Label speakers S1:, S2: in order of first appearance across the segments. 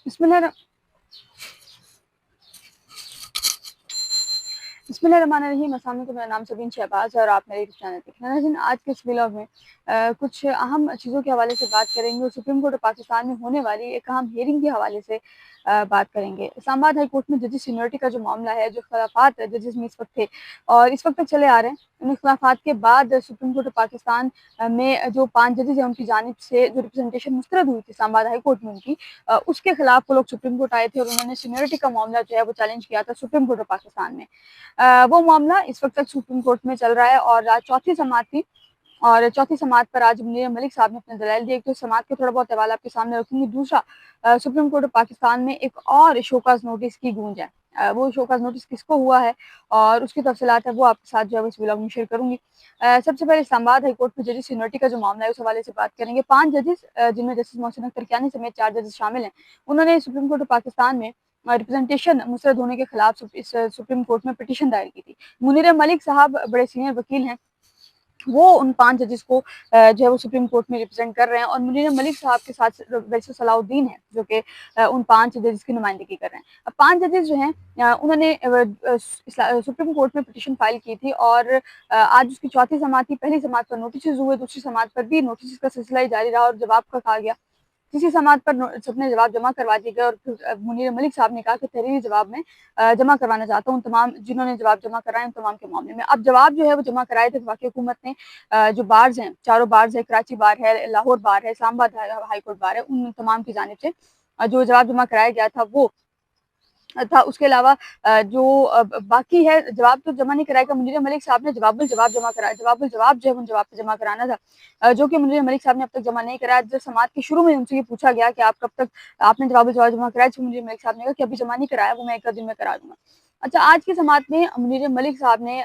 S1: बिस्मिल्लाहिर्रहमानिर्रहीम। अस्सलाम वालेकुम। मेरा नाम सबीन शहबाज है और आप मेरे यूट्यूब चैनल देख रहे हैं। नाज़रीन, आज के इस व्लॉग में कुछ अहम चीज़ों के हवाले से बात करेंगे और सुप्रीम कोर्ट ऑफ पाकिस्तान में होने वाली एक अहम हियरिंग के हवाले से बात करेंगे। इस्लामाबाद हाई कोर्ट में जजेस सीनियरिटी का जो मामला है, जो खिलाफात जजेस में इस वक्त थे और इस वक्त तक चले आ रहे हैं, उन खिलाफात के बाद सुप्रीम कोर्ट ऑफ पाकिस्तान में जो 5 जजेस हैं उनकी जानिब से जो रिप्रेजेंटेशन मुस्तरद हुई थी इस्लामाबाद हाई कोर्ट में उनकी, उसके खिलाफ वो लोग सुप्रीम कोर्ट आए थे और उन्होंने सीनियरिटी का मामला जो है वो चैलेंज किया था सुप्रीम कोर्ट ऑफ पाकिस्तान में। वो मामला इस वक्त तक सुप्रीम कोर्ट में चल रहा है और आज चौथी समाअत थी और चौथी समाअत पर आज मुनीर मलिक साहब ने अपने दलाइल दिए। तो समाअत के थोड़ा बहुत हवाला आपके सामने रखूंगी। दूसरा, सुप्रीम कोर्ट ऑफ पाकिस्तान में एक और शोकाज नोटिस की गूंज है। वो शोकाज नोटिस किसको हुआ है और उसकी तफसीलात है वो आपके साथ जो है इस व्लॉग में शेयर करूंगी। सबसे पहले इस्लामाबाद हाई कोर्ट में जजेस सीनियरिटी का जो मामला है उस हवाले से बात करेंगे। 5 जजेस जिनमें जस्टिस मोहसिन अख्तर कियानी समेत 4 जजेस शामिल हैं, उन्होंने सुप्रीम कोर्ट ऑफ पाकिस्तान में रिप्रेजेंटेशन मुस्तरद होने के खिलाफ इस सुप्रीम कोर्ट में पिटीशन दायर की थी। मुनीर मलिक साहब बड़े सीनियर वकील हैं, वो उन 5 जजेस को जो है वो सुप्रीम कोर्ट में रिप्रेजेंट कर रहे हैं और मुनीर मलिक साहब के साथ बैरिस्टर सलाउद्दीन है जो कि उन 5 जजेस की नुमाइंदगी कर रहे हैं। अब 5 जजेस जो हैं उन्होंने सुप्रीम कोर्ट में पिटीशन फाइल की थी और आज उसकी चौथी समाअत थी। पहली समाअत पर नोटिस हुए, दूसरी समाअत पर भी नोटिस का सिलसिला जारी रहा और जवाब का कहा गया। किसी समाअत पर सबने जवाब जमा करवा दिए गए और फिर मुनीर मलिक साहब ने कहा कि तहरीरी जवाब में जमा करवाना चाहता हूँ उन तमाम जिन्होंने जवाब जमा कराए उन तमाम के मामले में। अब जवाब जो है वो जमा कराए थे वफाकी हुकूमत ने। जो बार्स हैं, चारों बार्स है, कराची बार है, लाहौर बार है, इस्लामाबाद हाई कोर्ट बार है, उन तमाम की जानिब से जो जवाब जमा कराया गया था वो था। उसके अलावा जो बाकी है, जवाब तो जमा नहीं कराएगा मुनीर मलिक साहब ने, जवाब जमा कराया। जवाब जो है उन जवाब पे जमा कराना था, जो कि मुनीर मलिक साहब ने अब तक जमा नहीं कराया। जब समाअत के शुरू में उनसे ये पूछा गया कि आप कब तक आपने जवाब जमा कराया, तो मुनीर मलिक साहब ने कहा कि अभी जमा नहीं कराया, वो मैं 1 दिन में करा दूंगा। अच्छा, आज की समाअत में मुनीर मलिक साहब ने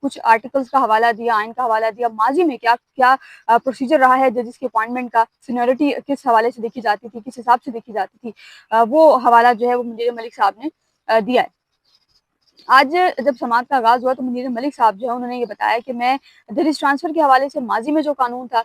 S1: कुछ आर्टिकल्स का हवाला दिया, आइन का हवाला दिया, माजी में क्या क्या प्रोसीजर रहा है जजेस के अपॉइंटमेंट का, सीनियरिटी किस हवाले से देखी जाती थी, किस हिसाब से देखी जाती थी, वो हवाला जो है वो मुनीर मलिक साहब ने दिया है। आज जब समाअत का आगाज़ हुआ तो मुनीर मलिक साहब जो है उन्होंने ये बताया कि मैं दहेज ट्रांसफ़र के हवाले से माजी में जो कानून था,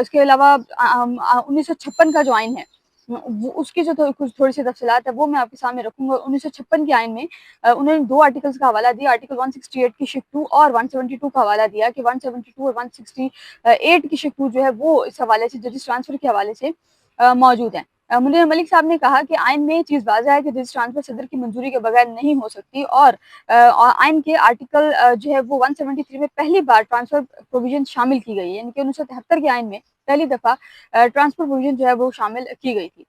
S1: उसके अलावा 1956 का जो आइन है, वो उसकी जो कुछ थोड़ी सी तफसीलात है वो मैं आपके सामने रखूंगा। 1956 के आइन में उन्होंने 2 आर्टिकल्स का हवाला दिया, आर्टिकल 168 की शिक 2 और 172 का हवाला दिया कि 172 और 168 की शिक 2 जो है वो इस हवाले से दहेज ट्रांसफ़र के हवाले से मौजूद है। मुनीर मलिक साहब ने कहा कि आइन में ये चीज़ वाज़ेह है कि दहेज ट्रांसफ़र सदर की मंजूरी के बगैर नहीं हो सकती और आइन के आर्टिकल जो है वो 173 में पहली बार ट्रांसफ़र प्रोविज़न शामिल की गई है, यानी कि 1973 के आइन में पहली दफ़ा ट्रांसफ़र प्रोविज़न जो है वो शामिल की गई थी।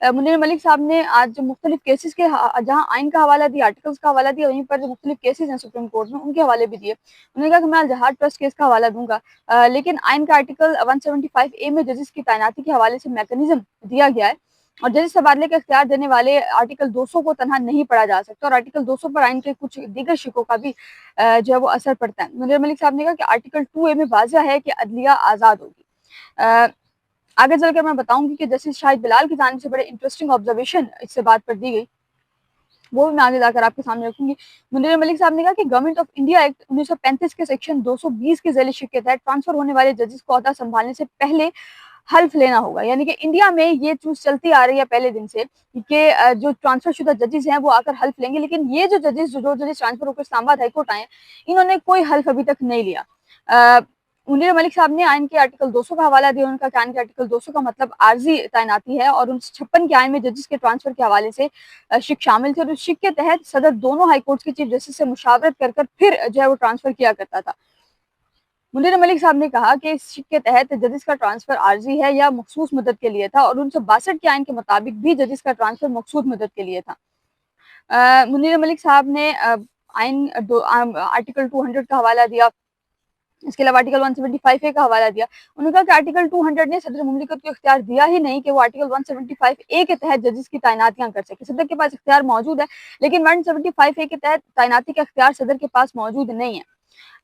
S1: मुनीर मलिक साहब ने आज जो मुख्तलिफ केसेस के जहाँ आइन का हवाला दिया, आर्टिकल्स का हवाला दिया, वहीं पर जो मुख्तलिफ केसेस हैं सुप्रीम कोर्ट में उनके हवाले भी दिए। उन्होंने कहा कि मैं जहाज ट्रस्ट केस का हवाला दूंगा, लेकिन आइन का आर्टिकल 175A में जजेस की तैनाती के हवाले से मैकेनिज्म दिया गया है और जजेस तबादले का इख्तियार देने वाले आर्टिकल 200 को तनहा नहीं पढ़ा जा सकता और आर्टिकल 200 पर आइन के कुछ दीगर शिकों का भी जो है वो असर पड़ता है। मुनीर मलिक साहब ने कहा कि आर्टिकल 2A में वाज़ेह है कि अदलिया आज़ाद होगी। आगे चलकर मैं बताऊंगी कि जस्टिस शाहिद बिलाल की जानिब से बड़े इंटरेस्टिंग ऑब्जर्वेशन इससे बात पर दी गई, वो भी मैं आगे जाकर आपके सामने रखूंगी। मुनीर मलिक साहब ने कहा कि गवर्नमेंट ऑफ इंडिया एक्ट 1935 के सेक्शन 220 के ज़ैली शिक के तहत ट्रांसफर होने वाले जजेस को ओहदा संभालने से पहले हल्फ लेना होगा, यानी कि इंडिया में ये चीज चलती आ रही है पहले दिन से कि जो ट्रांसफर शुदा जजेस हैं वो आकर हल्फ लेंगे, लेकिन ये जो जजेस ट्रांसफर होकर इस्लामाबाद हाईकोर्ट आए इन्होंने कोई हल्फ अभी तक नहीं लिया। मुनीर मलिक साहब ने आइन के आर्टिकल 200 का हवाला दिया। उनका कहना है कि आर्टिकल 200 का मतलब आर्जी तैनाती है और 1956 के आइन में जजेस के ट्रांसफर के हवाले से शिक शामिल थे और उस शिक के तहत सदर दोनों हाई कोर्ट के चीफ जस्टिस से मुशावरत कर फिर जो है वो ट्रांसफर किया करता था। मुनीर मलिक साहब ने कहा कि इस शिक के तहत जजेस का ट्रांसफर आर्जी है या मखसूस मुद्दत के लिए था और 1962 के आइन के मुताबिक भी जजेस का ट्रांसफर मखसूस मुद्दत के लिए था। मुनीर मलिक साहब ने आर्टिकल 200 का हवाला दिया, इसके अलावा आर्टिकल 175A का हवाला दिया। उन्होंने कहा कि आर्टिकल 200 ने सदर मुमलिकत को इख्तियार दिया ही नहीं कि वो आर्टिकल 175A के तहत जजेस की तैनातियां कर सके। सदर के पास इख्तियार मौजूद है, लेकिन 175A के तहत तैनाती का इख्तियार सदर के पास मौजूद नहीं है।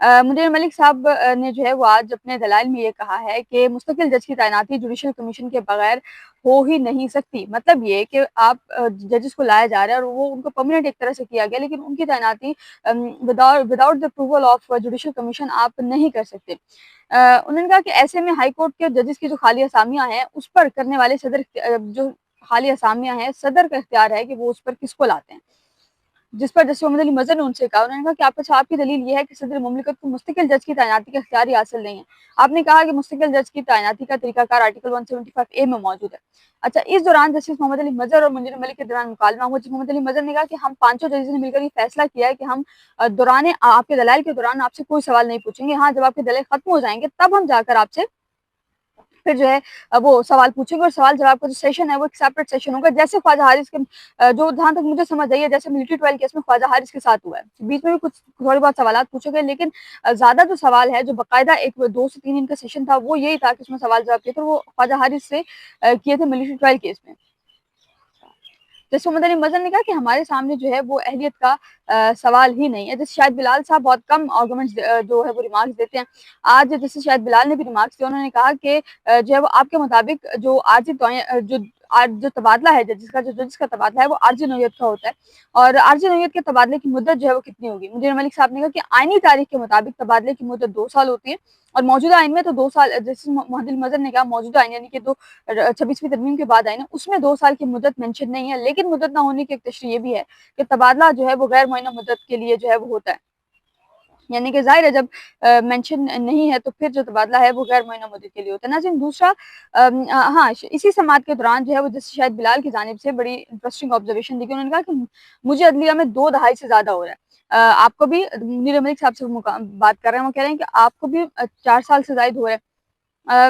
S1: मुनीर मलिक साहब ने जो है वो आज अपने दलाइल में ये कहा है कि मुस्तकिल जज की तैनाती जुडिशल कमीशन के बगैर हो ही नहीं सकती। मतलब ये कि आप जजेस को लाया जा रहा है और वो उनको परमानेंट एक तरह से किया गया, लेकिन उनकी तैनाती without the approval of judicial commission आप नहीं कर सकते। उन्होंने कहा कि ऐसे में हाई कोर्ट के जजेस की जो खाली असामियां हैं उस पर करने वाले सदर जो خالی اسامیاں ہیں، صدر کا اختیار ہے کہ وہ اس پر کس کو لاتے ہیں۔ جس پر جسٹس محمد علی مظہر نے ان سے کہا، انہوں نے کہا کہ آپ کی دلیل یہ ہے کہ صدر مملکت کو مستقل جج کی تعیناتی کا اختیار ہی حاصل نہیں ہے۔ آپ نے کہا کہ مستقل جج کی تعیناتی کا طریقہ کار آرٹیکل 175A میں موجود ہے۔ اچھا، اس دوران جسٹس محمد علی مظہر اور منیر ملک کے دوران مکالمہ ہوا، جس محمد علی مظہر نے کہا کہ ہم پانچوں ججز نے مل کر یہ فیصلہ کیا ہے کہ ہم دوران آپ کے دلائل کے دوران آپ سے کوئی سوال نہیں پوچھیں گے، ہاں جب آپ کے دلائل ختم ہو جائیں گے تب ہم جا کر آپ سے پھر جو ہے وہ سوال پوچھیں گے، اور سوال جواب کا جو سیشن ہے وہ ایک سیپریٹ سیشن ہوگا، جیسے خواجہ حارث کے جو جہاں تک مجھے سمجھ آئی ہے جیسے ملٹری ٹرائل کیس میں خواجہ حارث کے ساتھ ہوا ہے۔ بیچ میں بھی کچھ تھوڑے بہت سوالات پوچھے گئے، لیکن زیادہ جو سوال ہے جو باقاعدہ ایک 2 سے 3 دن کا سیشن تھا وہ یہی تھا کہ اس میں سوال جواب کیے تھے، وہ خواجہ حارث سے کیے تھے ملٹری ٹرائل کیس میں۔ جیسے محمد علی مظہر نے کہا کہ ہمارے سامنے جو ہے وہ اہلیت کا سوال ہی نہیں ہے۔ جیسے شاہد بلال صاحب بہت کم آرگومنٹس جو ہے وہ ریمارکس دیتے ہیں، آج جیسے شاہد بلال نے بھی ریمارکس دیا، انہوں نے کہا کہ جو ہے وہ آپ کے مطابق جو عارضی جو تبادلہ ہے ججز کا تبادلہ ہے وہ عارضی نوعیت کا ہوتا ہے، اور عارضی نوعیت کے تبادلے کی مدت جو ہے وہ کتنی ہوگی؟ منیر ملک صاحب نے کہا کہ آئینی تاریخ کے مطابق تبادلے کی مدت 2 سال ہوتی ہے، اور موجودہ آئین میں تو 2 سال، جیسے محمد علی مظہر نے کہا موجودہ آئین یعنی کہ 26ویں ترمیم کے بعد آئین ہے اس میں 2 سال کی مدت مینشن نہیں ہے، لیکن مدت نہ ہونے کی ایک تشریح یہ بھی ہے کہ تبادلہ جو ہے وہ غیر معینہ مدت کے لیے جو ہے وہ ہوتا ہے، یعنی کہ ظاہر ہے جب مینشن نہیں ہے تو پھر جو تبادلہ ہے وہ غیر معینہ مدت کے لیے ہوتا ہے۔ ناظرین، دوسرا ہاں اسی سماعت کے دوران جو ہے وہ جسٹس شاہد بلال کی جانب سے بڑی انٹرسٹنگ آبزرویشن دی گئی، انہوں نے کہا کہ مجھے عدلیہ میں 2 دہائی سے زیادہ ہو رہا ہے، آپ کو بھی، منیر ملک صاحب سے بات کر رہے ہیں، وہ کہہ رہے ہیں کہ آپ کو بھی 4 سال سے زائد ہو رہا ہے،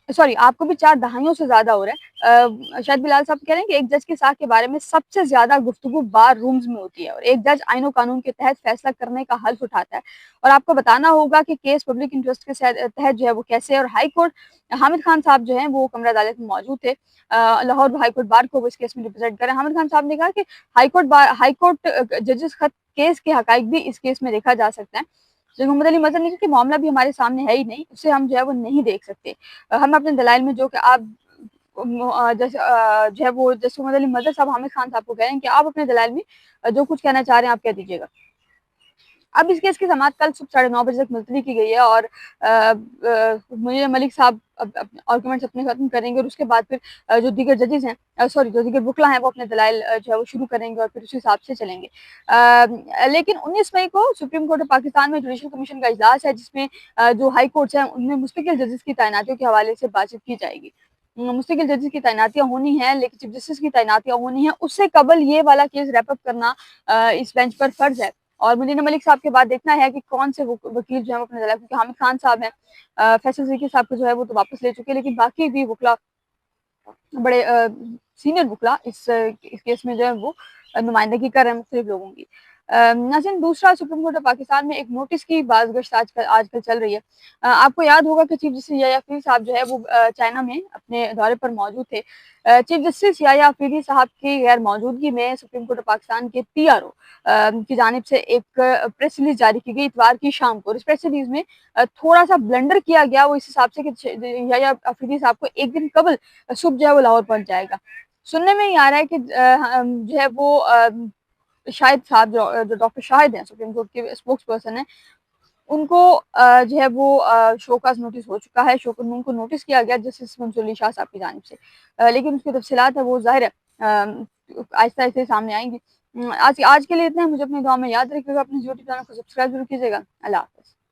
S1: سوری آپ کو بھی 4 دہائیوں سے زیادہ ہو رہا ہے۔ شاہد بلال صاحب کہہ رہے ہیں کہ ایک جج کے ساتھ کے بارے میں سب سے زیادہ گفتگو بار رومز میں ہوتی ہے، اور ایک جج آئین و قانون کے تحت فیصلہ کرنے کا حلف اٹھاتا ہے، اور آپ کو بتانا ہوگا کہ کیس پبلک انٹرسٹ کے تحت جو ہے وہ کیسے ہے۔ اور ہائی کورٹ حامد خان صاحب جو ہیں وہ کمرہ عدالت میں موجود تھے، لاہور ہائی کورٹ بار کو وہ اس کیس میں ریپرزینٹ کریں۔ حامد خان صاحب نے کہا کہ ہائی کورٹ ججز خط کیس کے حقائق بھی اس کیس میں دیکھا جا سکتا ہے۔ جو محمد علی مظہر نے کہا کہ معاملہ بھی ہمارے سامنے ہے ہی نہیں، اسے ہم جو ہے وہ نہیں دیکھ سکتے، ہم اپنے دلائل میں جو کہ آپ جیسے جو ہے وہ جیسے محمد علی مظہر صاحب حامد خان صاحب کو کہہ رہے ہیں کہ آپ اپنے دلائل میں جو کچھ کہنا چاہ رہے ہیں آپ کہہ دیجیے گا۔ اب اس کیس کی سماعت کل صبح 9:30 بجے تک ملتوی کی گئی ہے، اور منیر ملک صاحب آرگومنٹس اپنے ختم کریں گے، اور اس کے بعد پھر جو دیگر ججز ہیں جو دیگر وکلا ہیں وہ اپنے دلائل جو ہے وہ شروع کریں گے، اور پھر اسی حساب سے چلیں گے۔ لیکن 19 مئی کو سپریم کورٹ آف پاکستان میں جوڈیشل کمیشن کا اجلاس ہے، جس میں جو ہائی کورٹس ہیں ان میں مستقل ججز کی تعیناتیوں کے حوالے سے بات چیت کی جائے گی۔ مستقل ججز کی تعیناتیاں ہونی ہیں، لیکن چیف جسٹس کی تعیناتیاں ہونی ہیں، اس سے قبل یہ والا کیس ریپ اپ کرنا اس بینچ پر فرض ہے، اور منیر ملک صاحب کے بعد دیکھنا ہے کہ کون سے وکیل جو ہیں وہ اپنے دلائل، کیونکہ حامد خان صاحب ہیں، فیصل ذکی صاحب کو جو ہے وہ تو واپس لے چکے، لیکن باقی بھی وکلا بڑے سینئر وکلا اس کیس میں جو ہے وہ نمائندگی کر رہے ہیں مختلف لوگوں کی۔ ناظرین، دوسرا سپریم کورٹ آف پاکستان میں ایک نوٹس کی بازگشت آج کل چل رہی ہے۔ آپ کو یاد ہوگا کہ چیف جسٹس یحییٰ افریدی صاحب جو ہے وہ چائنا میں اپنے دورے پر موجود تھے۔ چیف جسٹس یحییٰ افریدی صاحب کی غیر موجودگی میں سپریم کورٹ آف پاکستان کے PRO کی جانب سے ایک پریس ریلیز جاری کی گئی اتوار کی شام کو، اور اس پریس ریلیز میں تھوڑا سا بلنڈر کیا گیا، وہ اس حساب سے کہ یحییٰ افریدی صاحب کو ایک دن قبل صبح جو ہے وہ لاہور پہنچ جائے گا۔ سننے میں یہ آ رہا ہے کہ جو ہے وہ شاہد صاحب جو ڈاکٹر شاہد ہیں سپریم کورٹ کے اسپوکس پرسن ہیں، ان کو جو ہے وہ شوکاز نوٹس ہو چکا ہے، ان کو نوٹس کیا گیا جسٹس منصور علی شاہ صاحب کی جانب سے، لیکن اس کی تفصیلات ہے وہ ظاہر ہے آہستہ آہستہ سامنے آئیں گی۔ آج کے لیے اتنا ہے، مجھے اپنی دعا میں یاد رکھیے گا، اپنے یوٹیوب چینل کو سبسکرائب ضرور کیجیے گا۔ اللہ حافظ۔